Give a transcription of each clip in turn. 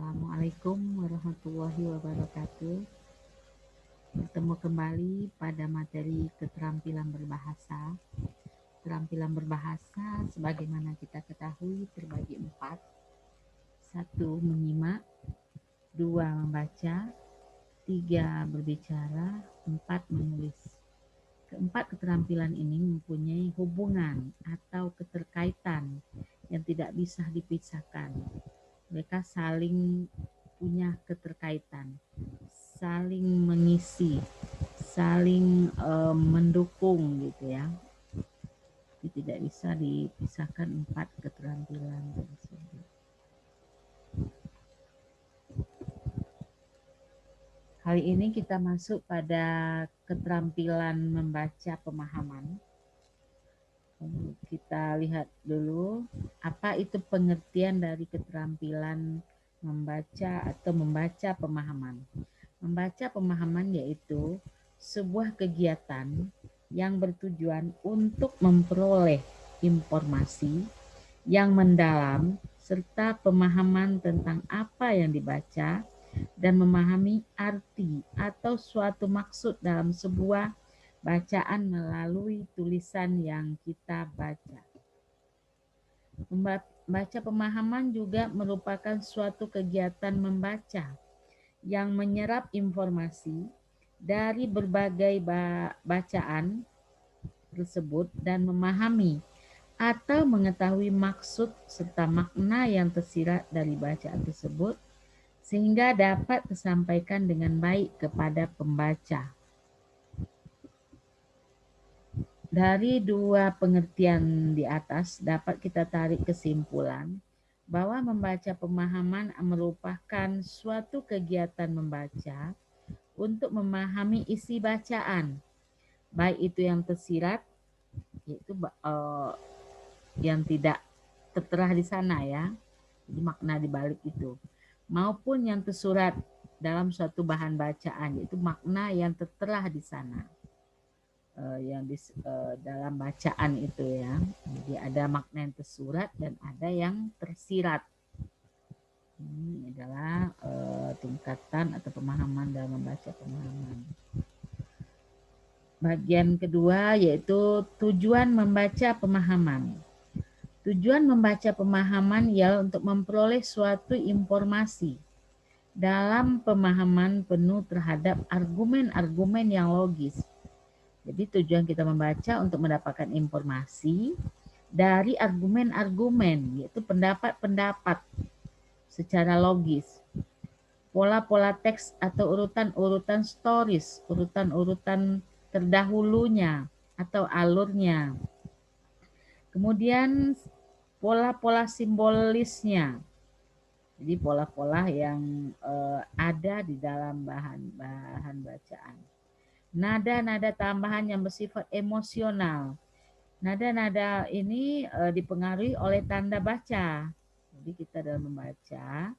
Assalamualaikum warahmatullahi wabarakatuh. Bertemu kembali pada materi keterampilan berbahasa. Keterampilan berbahasa sebagaimana kita ketahui terbagi 4. 1. Menyimak, 2. Membaca, 3. Berbicara, 4. Menulis. Keempat keterampilan ini mempunyai hubungan atau keterkaitan yang tidak bisa dipisahkan. Mereka saling punya keterkaitan, saling mengisi, saling mendukung gitu ya. Jadi tidak bisa dipisahkan 4 keterampilan tersebut. Kali ini kita masuk pada keterampilan membaca pemahaman. Kita lihat dulu apa itu pengertian dari keterampilan membaca atau membaca pemahaman. Membaca pemahaman yaitu sebuah kegiatan yang bertujuan untuk memperoleh informasi yang mendalam serta pemahaman tentang apa yang dibaca dan memahami arti atau suatu maksud dalam sebuah bacaan melalui tulisan yang kita baca. Membaca pemahaman juga merupakan suatu kegiatan membaca yang menyerap informasi dari berbagai bacaan tersebut dan memahami atau mengetahui maksud serta makna yang tersirat dari bacaan tersebut sehingga dapat tersampaikan dengan baik kepada pembaca. Dari dua pengertian di atas dapat kita tarik kesimpulan bahwa membaca pemahaman merupakan suatu kegiatan membaca untuk memahami isi bacaan, baik itu yang tersirat, yaitu yang tidak tertera di sana ya, jadi makna di balik itu, maupun yang tersurat dalam suatu bahan bacaan, yaitu makna yang tertera di sana. Yang dalam bacaan itu ya. Jadi ada makna yang tersurat dan ada yang tersirat. Ini adalah tingkatan atau pemahaman dalam membaca pemahaman. Bagian kedua yaitu tujuan membaca pemahaman. Tujuan membaca pemahaman ialah untuk memperoleh suatu informasi dalam pemahaman penuh terhadap argumen-argumen yang logis. Jadi tujuan kita membaca untuk mendapatkan informasi dari argumen-argumen, yaitu pendapat-pendapat secara logis. Pola-pola teks atau urutan-urutan stories, urutan-urutan terdahulunya atau alurnya. Kemudian pola-pola simbolisnya. Jadi pola-pola yang ada di dalam bahan bacaan. Nada-nada tambahan yang bersifat emosional. Nada-nada ini dipengaruhi oleh tanda baca. Jadi kita dalam membaca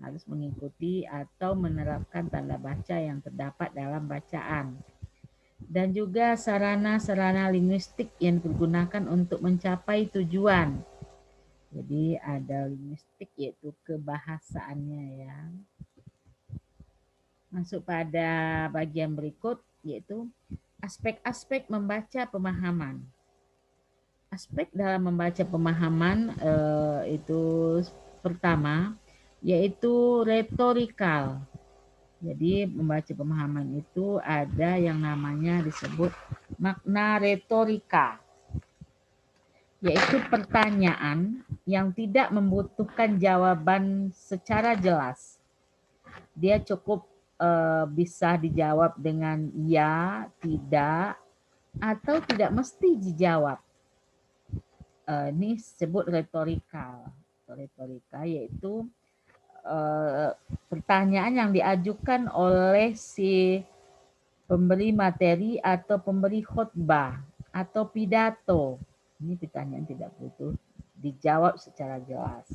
harus mengikuti atau menerapkan tanda baca yang terdapat dalam bacaan. Dan juga sarana-sarana linguistik yang digunakan untuk mencapai tujuan. Jadi ada linguistik yaitu kebahasaannya ya. Masuk pada bagian berikut yaitu aspek-aspek membaca pemahaman. Aspek dalam membaca pemahaman itu pertama yaitu retorikal. Jadi membaca pemahaman itu ada yang namanya disebut makna retorika, yaitu pertanyaan yang tidak membutuhkan jawaban secara jelas. Dia cukup bisa dijawab dengan ya, tidak, atau tidak mesti dijawab. Ini disebut retorikal. Retorika yaitu pertanyaan yang diajukan oleh si pemberi materi atau pemberi khotbah atau pidato. Ini pertanyaan tidak butuh dijawab secara jelas.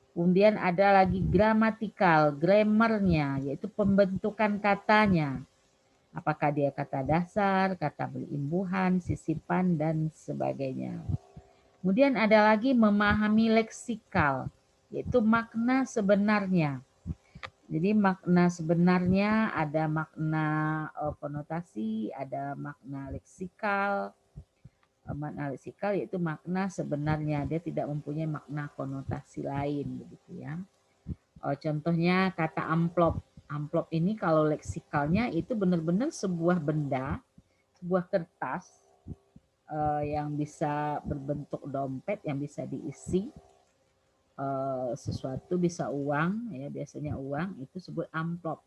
Kemudian ada lagi gramatikal, grammarnya, yaitu pembentukan katanya. Apakah dia kata dasar, kata berimbuhan, sisipan, dan sebagainya. Kemudian ada lagi memahami leksikal, yaitu makna sebenarnya. Jadi makna sebenarnya ada makna konotasi, ada makna leksikal. Makna leksikal yaitu makna sebenarnya, dia tidak mempunyai makna konotasi lain begitu ya. Contohnya kata amplop. Amplop ini kalau leksikalnya itu benar-benar sebuah benda, sebuah kertas yang bisa berbentuk dompet yang bisa diisi sesuatu, bisa uang ya, biasanya uang, itu sebut amplop.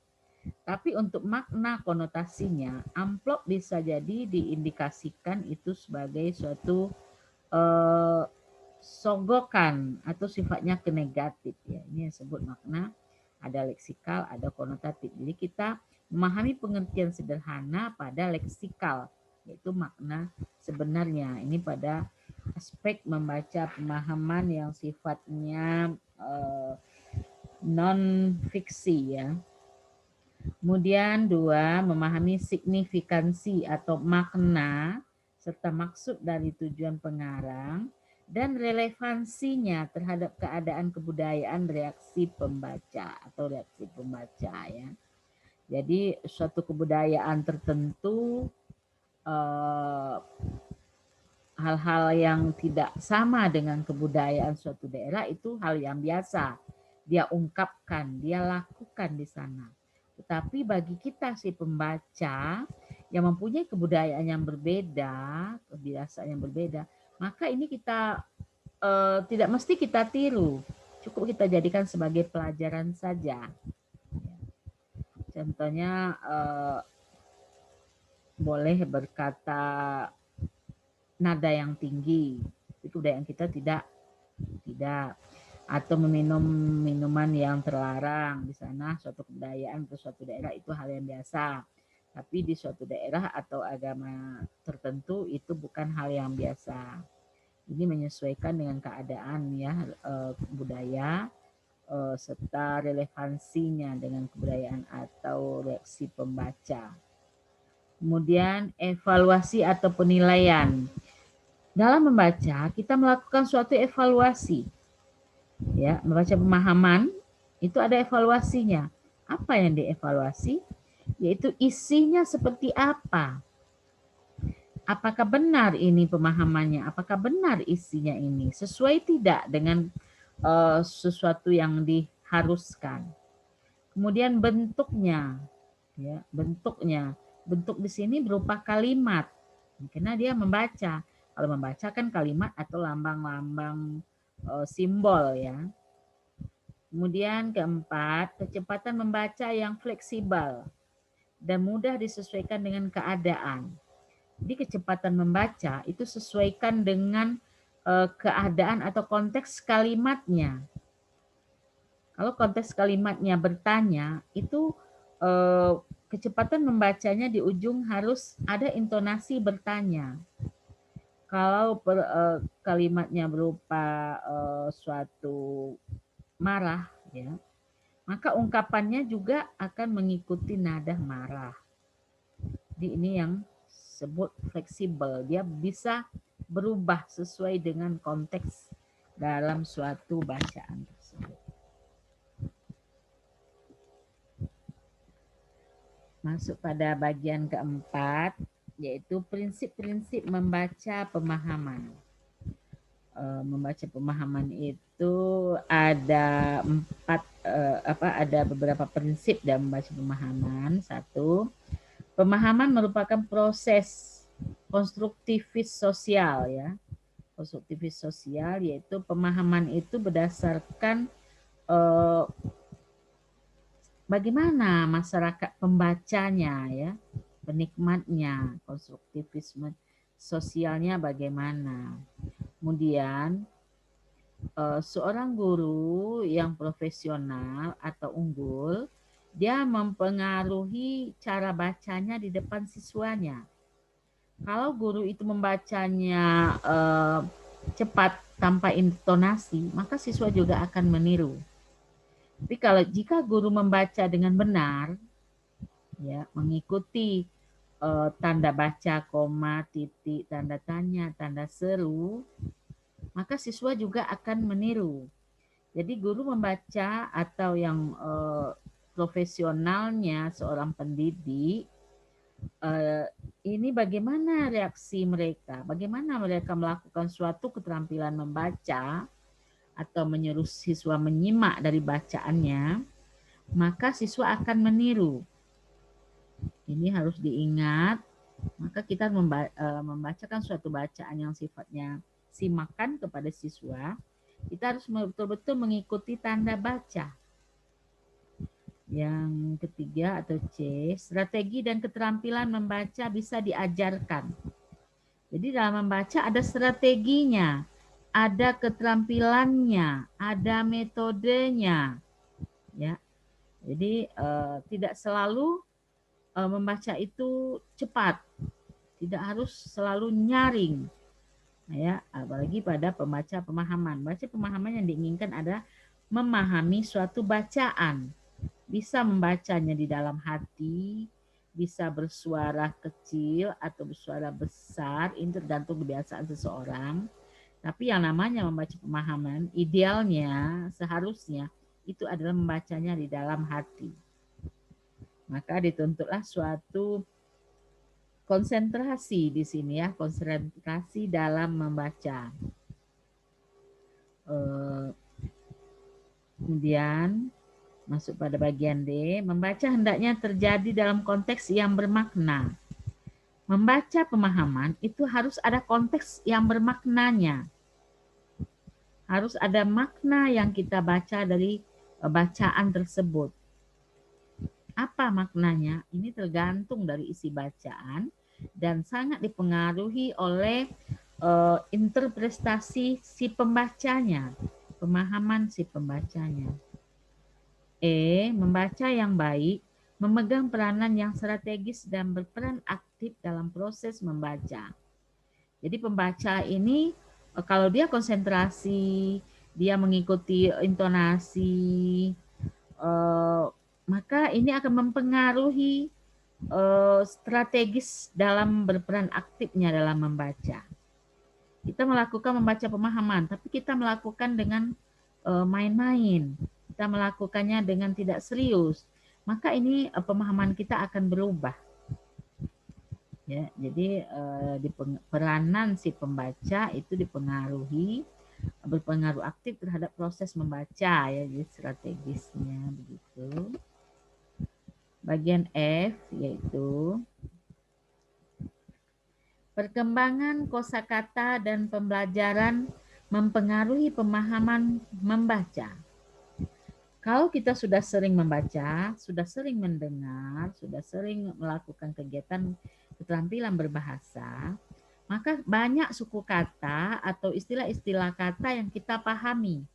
Tapi untuk makna konotasinya, amplop bisa jadi diindikasikan itu sebagai suatu sogokan atau sifatnya ke negatif ya. Ini yang sebut makna, ada leksikal, ada konotatif. Jadi kita memahami pengertian sederhana pada leksikal, yaitu makna sebenarnya. Ini pada aspek membaca pemahaman yang sifatnya non fiksi ya. Kemudian dua, memahami signifikansi atau makna serta maksud dari tujuan pengarang dan relevansinya terhadap keadaan kebudayaan reaksi pembaca atau reaksi pembaca ya. Jadi suatu kebudayaan tertentu hal-hal yang tidak sama dengan kebudayaan suatu daerah itu hal yang biasa. Dia ungkapkan, dia lakukan di sana. Tetapi bagi kita si pembaca yang mempunyai kebudayaan yang berbeda, kebiasaan yang berbeda, maka ini kita tidak mesti kita tiru. Cukup kita jadikan sebagai pelajaran saja. Contohnya boleh berkata nada yang tinggi, itu kebudayaan kita tidak, atau meminum minuman yang terlarang di sana, suatu kebudayaan atau suatu daerah itu hal yang biasa. Tapi di suatu daerah atau agama tertentu itu bukan hal yang biasa. Ini menyesuaikan dengan keadaan ya budaya serta relevansinya dengan kebudayaan atau reaksi pembaca. Kemudian evaluasi atau penilaian. Dalam membaca, kita melakukan suatu evaluasi. Ya, membaca pemahaman itu ada evaluasinya. Apa yang dievaluasi? Yaitu isinya seperti apa. Apakah benar ini pemahamannya? Apakah benar isinya ini? Sesuai tidak dengan sesuatu yang diharuskan. Kemudian bentuknya, ya, bentuknya. Bentuk di sini berupa kalimat. Karena dia membaca. Kalau membaca kan kalimat atau lambang-lambang simbol ya. Kemudian keempat, kecepatan membaca yang fleksibel dan mudah disesuaikan dengan keadaan. Jadi kecepatan membaca itu sesuaikan dengan keadaan atau konteks kalimatnya. Kalau konteks kalimatnya bertanya, itu kecepatan membacanya di ujung harus ada intonasi bertanya. Kalau kalimatnya berupa suatu marah, ya, maka ungkapannya juga akan mengikuti nada marah. Jadi ini yang disebut fleksibel, dia bisa berubah sesuai dengan konteks dalam suatu bacaan tersebut. Masuk pada bagian keempat, yaitu prinsip-prinsip membaca pemahaman. Membaca pemahaman itu ada ada beberapa prinsip dalam membaca pemahaman. Satu, pemahaman merupakan proses konstruktivis sosial ya. Konstruktivis sosial yaitu pemahaman itu berdasarkan bagaimana masyarakat pembacanya ya, penikmatnya, konstruktivisme sosialnya bagaimana. Kemudian seorang guru yang profesional atau unggul, dia mempengaruhi cara bacanya di depan siswanya. Kalau guru itu membacanya cepat tanpa intonasi, maka siswa juga akan meniru. Tapi kalau jika guru membaca dengan benar, ya mengikuti tanda baca, koma, titik, tanda tanya, tanda seru, maka siswa juga akan meniru. Jadi guru membaca atau yang profesionalnya seorang pendidik, ini bagaimana reaksi mereka, bagaimana mereka melakukan suatu keterampilan membaca atau menyuruh siswa menyimak dari bacaannya, maka siswa akan meniru. Ini harus diingat, maka kita membacakan suatu bacaan yang sifatnya simakan kepada siswa, kita harus betul-betul mengikuti tanda baca. Yang ketiga atau C, strategi dan keterampilan membaca bisa diajarkan. Jadi dalam membaca ada strateginya, ada keterampilannya, ada metodenya, ya. Jadi tidak selalu membaca itu cepat, tidak harus selalu nyaring, ya. Apalagi pada pembaca pemahaman. Baca pemahaman yang diinginkan adalah memahami suatu bacaan. Bisa membacanya di dalam hati, bisa bersuara kecil atau bersuara besar, ini tergantung kebiasaan seseorang. Tapi yang namanya membaca pemahaman, idealnya, seharusnya, itu adalah membacanya di dalam hati. Maka dituntutlah suatu konsentrasi di sini ya, konsentrasi dalam membaca. Kemudian masuk pada bagian D, membaca hendaknya terjadi dalam konteks yang bermakna. Membaca pemahaman itu harus ada konteks yang bermaknanya. Harus ada makna yang kita baca dari bacaan tersebut. Apa maknanya? Ini tergantung dari isi bacaan dan sangat dipengaruhi oleh interpretasi si pembacanya, pemahaman si pembacanya. Membaca yang baik, memegang peranan yang strategis dan berperan aktif dalam proses membaca. Jadi pembaca ini kalau dia konsentrasi, dia mengikuti intonasi, maka ini akan mempengaruhi strategis dalam berperan aktifnya dalam membaca. Kita melakukan membaca pemahaman, tapi kita melakukan dengan main-main. Kita melakukannya dengan tidak serius, maka ini pemahaman kita akan berubah. Ya, jadi peranan si pembaca itu berpengaruh aktif terhadap proses membaca ya, jadi strategisnya begitu. Bagian F yaitu perkembangan kosakata dan pembelajaran mempengaruhi pemahaman membaca. Kalau kita sudah sering membaca, sudah sering mendengar, sudah sering melakukan kegiatan keterampilan berbahasa, maka banyak suku kata atau istilah-istilah kata yang kita pahami.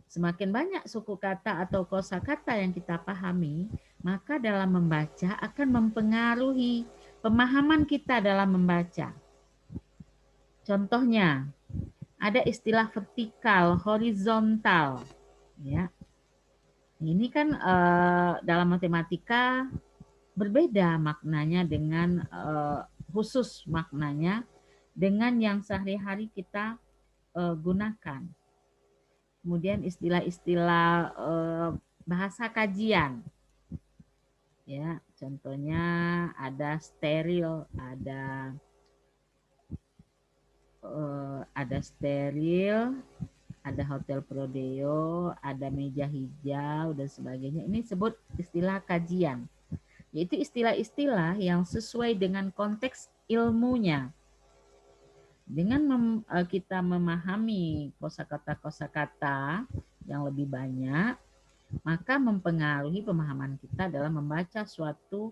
Semakin banyak suku kata atau kosakata yang kita pahami, maka dalam membaca akan mempengaruhi pemahaman kita dalam membaca. Contohnya, ada istilah vertikal, horizontal, ya. Ini kan dalam matematika berbeda maknanya dengan khusus maknanya dengan yang sehari-hari kita gunakan. Kemudian istilah-istilah bahasa kajian, ya, contohnya ada steril, ada steril, ada hotel prodeo, ada meja hijau dan sebagainya. Ini disebut istilah kajian, yaitu istilah-istilah yang sesuai dengan konteks ilmunya. Dengan kita memahami kosakata-kosakata yang lebih banyak, maka mempengaruhi pemahaman kita dalam membaca suatu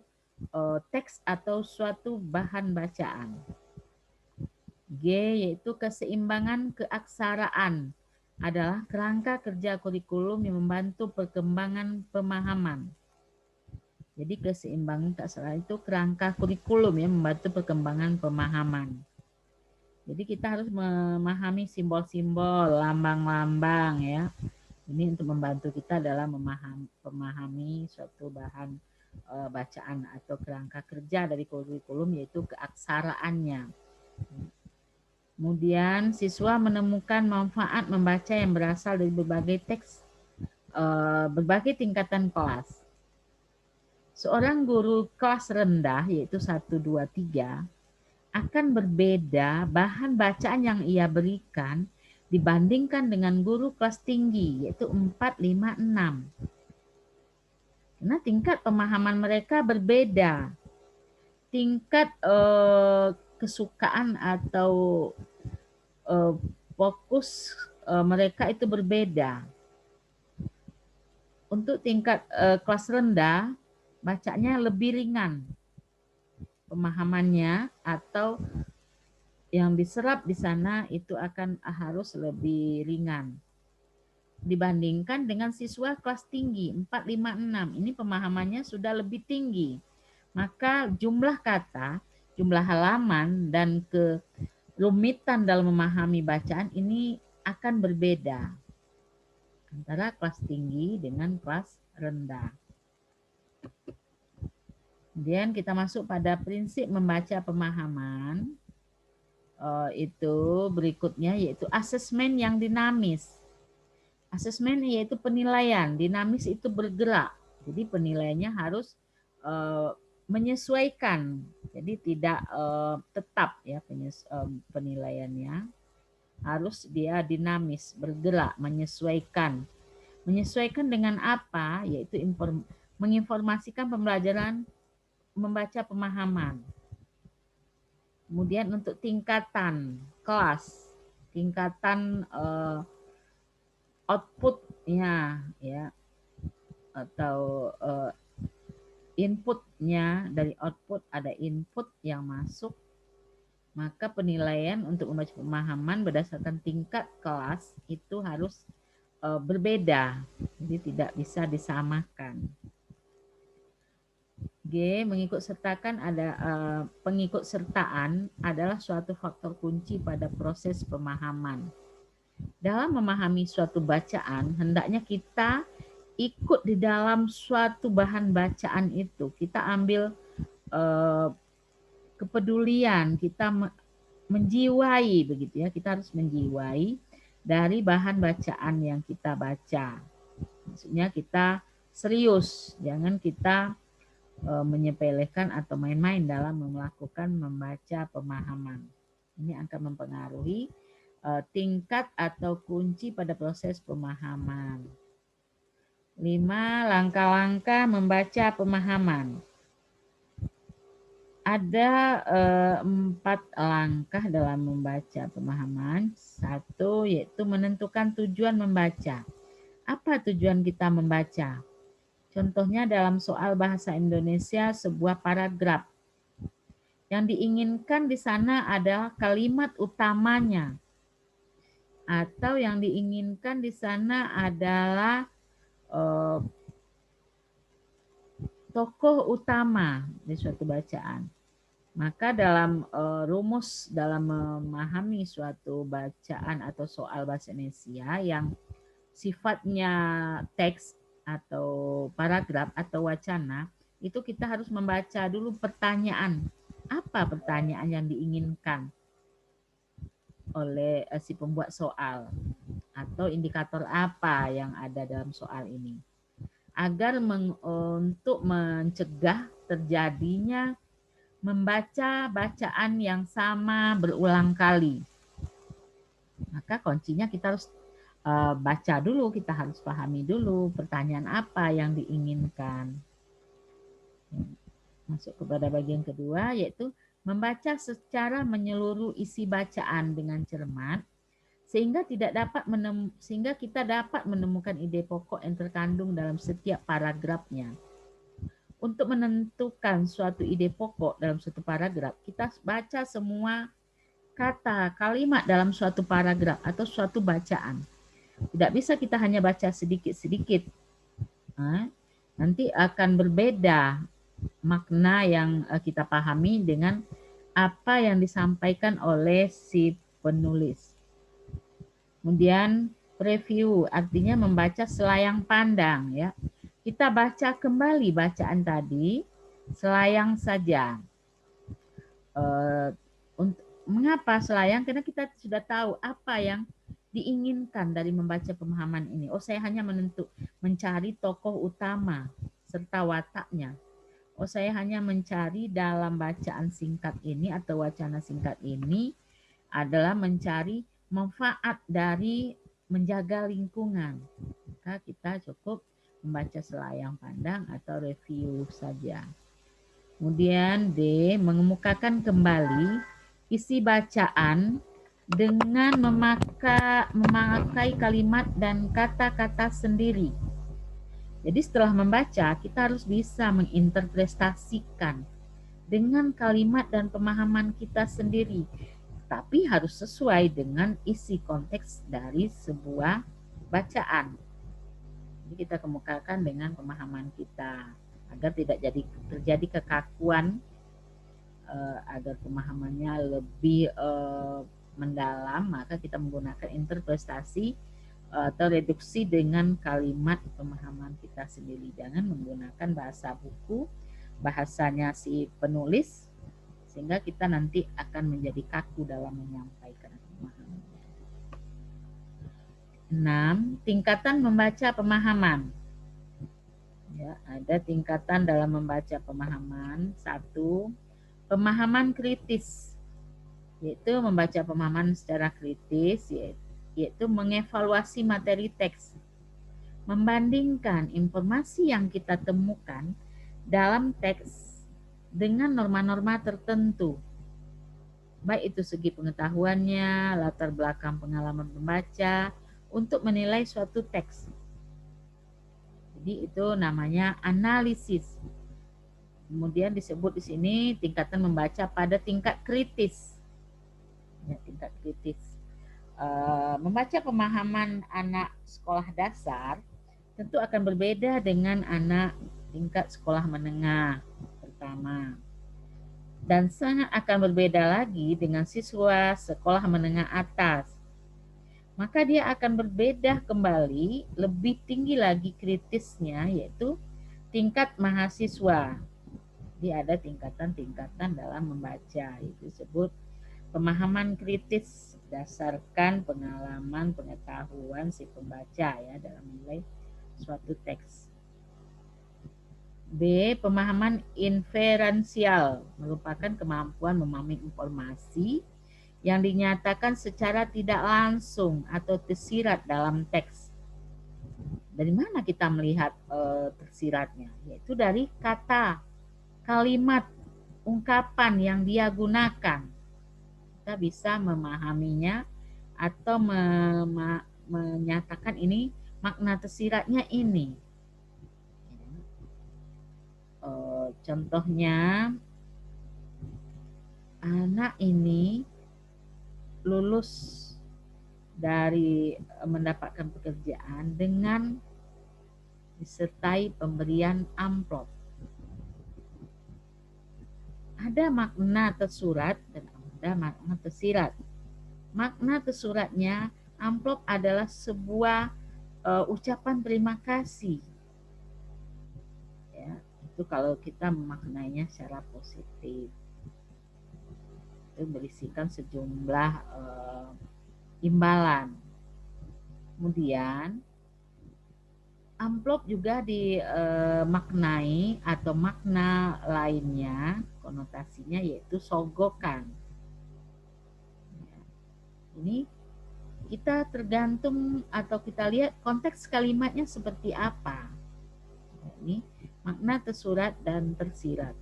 teks atau suatu bahan bacaan. G yaitu keseimbangan keaksaraan adalah kerangka kerja kurikulum yang membantu perkembangan pemahaman. Jadi keseimbangan keaksaraan itu kerangka kurikulum yang membantu perkembangan pemahaman. Jadi kita harus memahami simbol-simbol, lambang-lambang ya. Ini untuk membantu kita dalam memahami suatu bahan bacaan atau kerangka kerja dari kurikulum yaitu keaksaraannya. Kemudian siswa menemukan manfaat membaca yang berasal dari berbagai teks, berbagai tingkatan kelas. Seorang guru kelas rendah yaitu 1, 2, 3 akan berbeda bahan bacaan yang ia berikan dibandingkan dengan guru kelas tinggi yaitu 4, 5, 6. Karena tingkat pemahaman mereka berbeda. Tingkat kesukaan atau fokus mereka itu berbeda. Untuk tingkat kelas rendah, bacanya lebih ringan pemahamannya atau yang diserap di sana itu akan harus lebih ringan dibandingkan dengan siswa kelas tinggi 4, 5, 6. Ini pemahamannya sudah lebih tinggi. Maka jumlah kata, jumlah halaman dan kerumitan dalam memahami bacaan ini akan berbeda antara kelas tinggi dengan kelas rendah. Kemudian kita masuk pada prinsip membaca pemahaman. Itu berikutnya yaitu asesmen yang dinamis. Asesmen yaitu penilaian, dinamis itu bergerak. Jadi penilaiannya harus menyesuaikan. Jadi tidak tetap ya penilaiannya. Harus dia dinamis, bergerak, menyesuaikan. Menyesuaikan dengan apa? Yaitu menginformasikan pembelajaran membaca pemahaman. Kemudian untuk tingkatan kelas, tingkatan outputnya ya atau inputnya, dari output ada input yang masuk, maka penilaian untuk membaca pemahaman berdasarkan tingkat kelas itu harus berbeda, jadi tidak bisa disamakan. G. Mengikutsertakan pengikutsertaan adalah suatu faktor kunci pada proses pemahaman. Dalam memahami suatu bacaan, hendaknya kita ikut di dalam suatu bahan bacaan itu. Kita ambil kepedulian, kita menjiwai begitu ya. Kita harus menjiwai dari bahan bacaan yang kita baca. Maksudnya kita serius, jangan kita menyepelekan atau main-main dalam melakukan membaca pemahaman. Ini akan mempengaruhi tingkat atau kunci pada proses pemahaman. 5. Langkah-langkah membaca pemahaman. Ada 4 langkah dalam membaca pemahaman. 1 yaitu menentukan tujuan membaca. Apa tujuan kita membaca? Contohnya dalam soal bahasa Indonesia sebuah paragraf. Yang diinginkan di sana adalah kalimat utamanya. Atau yang diinginkan di sana adalah tokoh utama di suatu bacaan. Maka dalam rumus dalam memahami suatu bacaan atau soal bahasa Indonesia yang sifatnya teks atau paragraf atau wacana, itu kita harus membaca dulu pertanyaan. Apa pertanyaan yang diinginkan oleh si pembuat soal? Atau indikator apa yang ada dalam soal ini? Agar untuk mencegah terjadinya membaca bacaan yang sama berulang kali. Maka kuncinya kita harus baca dulu, kita harus pahami dulu pertanyaan apa yang diinginkan. Masuk kepada bagian kedua yaitu membaca secara menyeluruh isi bacaan dengan cermat sehingga kita dapat menemukan ide pokok yang terkandung dalam setiap paragrafnya. Untuk menentukan suatu ide pokok dalam suatu paragraf, kita baca semua kata, kalimat dalam suatu paragraf atau suatu bacaan. Tidak bisa kita hanya baca sedikit-sedikit. Nanti akan berbeda makna yang kita pahami dengan apa yang disampaikan oleh si penulis. Kemudian preview artinya membaca selayang pandang ya. Kita baca kembali bacaan tadi selayang saja. Mengapa selayang? Karena kita sudah tahu apa yang diinginkan dari membaca pemahaman ini. Saya hanya mencari tokoh utama serta wataknya. Oh, saya hanya mencari dalam bacaan singkat ini atau wacana singkat ini adalah mencari manfaat dari menjaga lingkungan. Maka kita cukup membaca selayang pandang atau review saja. Kemudian D, mengemukakan kembali isi bacaan dengan memakai kalimat dan kata-kata sendiri. Jadi setelah membaca, kita harus bisa menginterpretasikan dengan kalimat dan pemahaman kita sendiri. Tapi harus sesuai dengan isi konteks dari sebuah bacaan. Jadi kita kemukakan dengan pemahaman kita agar tidak terjadi kekakuan, agar pemahamannya lebih mendalam, maka kita menggunakan interpretasi atau reduksi dengan kalimat pemahaman kita sendiri. Jangan menggunakan bahasa buku, bahasanya si penulis, sehingga kita nanti akan menjadi kaku dalam menyampaikan pemahaman. 6. Tingkatan membaca pemahaman. Ya, ada tingkatan dalam membaca pemahaman. 1. Pemahaman kritis, yaitu membaca pemahaman secara kritis, yaitu mengevaluasi materi teks, membandingkan informasi yang kita temukan dalam teks dengan norma-norma tertentu, baik itu segi pengetahuannya, latar belakang pengalaman pembaca, untuk menilai suatu teks. Jadi itu namanya analisis. Kemudian disebut di sini tingkatan membaca pada tingkat kritis. Ya, tingkat kritis. Membaca pemahaman anak sekolah dasar tentu akan berbeda dengan anak tingkat sekolah menengah pertama. Dan sangat akan berbeda lagi dengan siswa sekolah menengah atas. Maka dia akan berbeda kembali, lebih tinggi lagi kritisnya, yaitu tingkat mahasiswa. Jadi ada tingkatan-tingkatan dalam membaca, itu disebut pemahaman kritis berdasarkan pengalaman, pengetahuan si pembaca ya dalam menilai suatu teks. B. Pemahaman inferensial, merupakan kemampuan memahami informasi yang dinyatakan secara tidak langsung atau tersirat dalam teks. Dari mana kita melihat tersiratnya? Yaitu dari kata, kalimat, ungkapan yang dia gunakan. Kita bisa memahaminya atau menyatakan ini makna tersiratnya ini. Contohnya, anak ini lulus dari mendapatkan pekerjaan dengan disertai pemberian amplop. Ada makna tersurat dan ada makna tersirat. Makna tersuratnya, amplop adalah sebuah ucapan terima kasih. Ya, itu kalau kita memaknainya secara positif. Itu berisikan sejumlah imbalan. Kemudian amplop juga dimaknai atau makna lainnya, konotasinya yaitu sogokan. Ini kita tergantung atau kita lihat konteks kalimatnya seperti apa. Ini makna tersurat dan tersirat.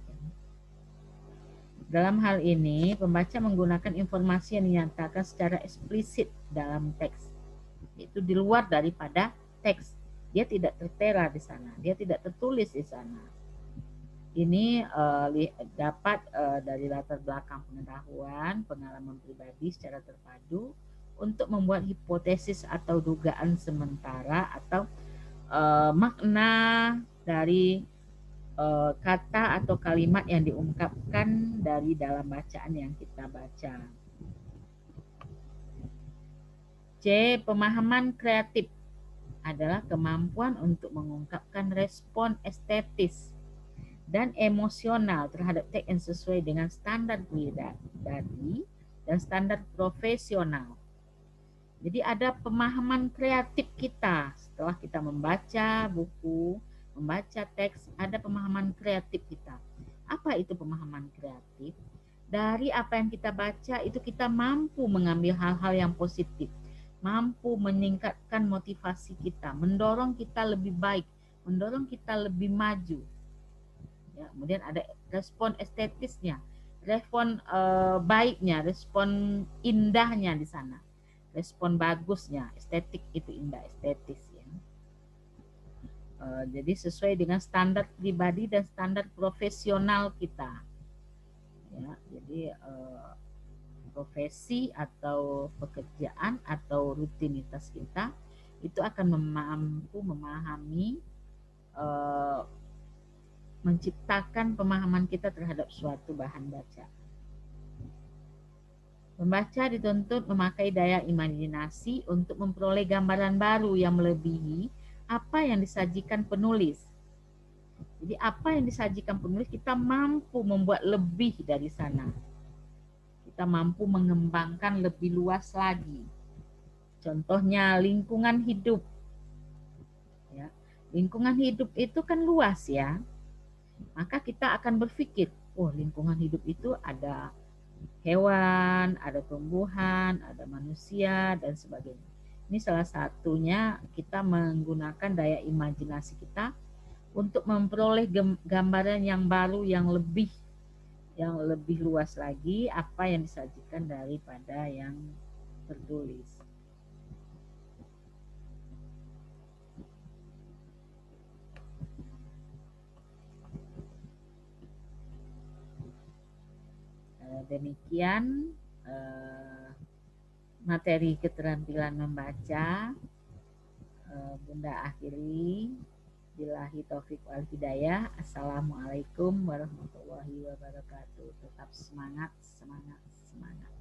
Dalam hal ini, pembaca menggunakan informasi yang dinyatakan secara eksplisit dalam teks, itu di luar daripada teks. Dia tidak tertera di sana, dia tidak tertulis di sana. Ini dapat dari latar belakang pengetahuan, pengalaman pribadi secara terpadu untuk membuat hipotesis atau dugaan sementara atau makna dari kata atau kalimat yang diungkapkan dari dalam bacaan yang kita baca. C. Pemahaman kreatif adalah kemampuan untuk mengungkapkan respon estetis dan emosional terhadap teks yang sesuai dengan standar pribadi dan standar profesional. Jadi ada pemahaman kreatif kita setelah kita membaca buku, membaca teks, ada pemahaman kreatif kita. Apa itu pemahaman kreatif? Dari apa yang kita baca itu kita mampu mengambil hal-hal yang positif, mampu meningkatkan motivasi kita, mendorong kita lebih baik, mendorong kita lebih maju. Ya, kemudian ada respon estetisnya, respon baiknya, respon indahnya di sana, respon bagusnya, estetik itu indah, estetis ya. Jadi sesuai dengan standar pribadi dan standar profesional kita. Ya, jadi profesi atau pekerjaan atau rutinitas kita itu akan mampu memahami, eh, menciptakan pemahaman kita terhadap suatu bahan baca. Membaca dituntut memakai daya imajinasi untuk memperoleh gambaran baru yang melebihi apa yang disajikan penulis. Jadi apa yang disajikan penulis kita mampu membuat lebih dari sana. Kita mampu mengembangkan lebih luas lagi. Contohnya lingkungan hidup. Ya. Lingkungan hidup itu kan luas ya. Maka kita akan berpikir, oh lingkungan hidup itu ada hewan, ada tumbuhan, ada manusia, dan sebagainya. Ini salah satunya kita menggunakan daya imajinasi kita untuk memperoleh gambaran yang baru, yang lebih luas lagi apa yang disajikan daripada yang tertulis. Demikian materi keterampilan membaca. Bunda akhiri. Billahi taufik wal hidayah. Assalamualaikum warahmatullahi wabarakatuh. Tetap semangat, semangat, semangat.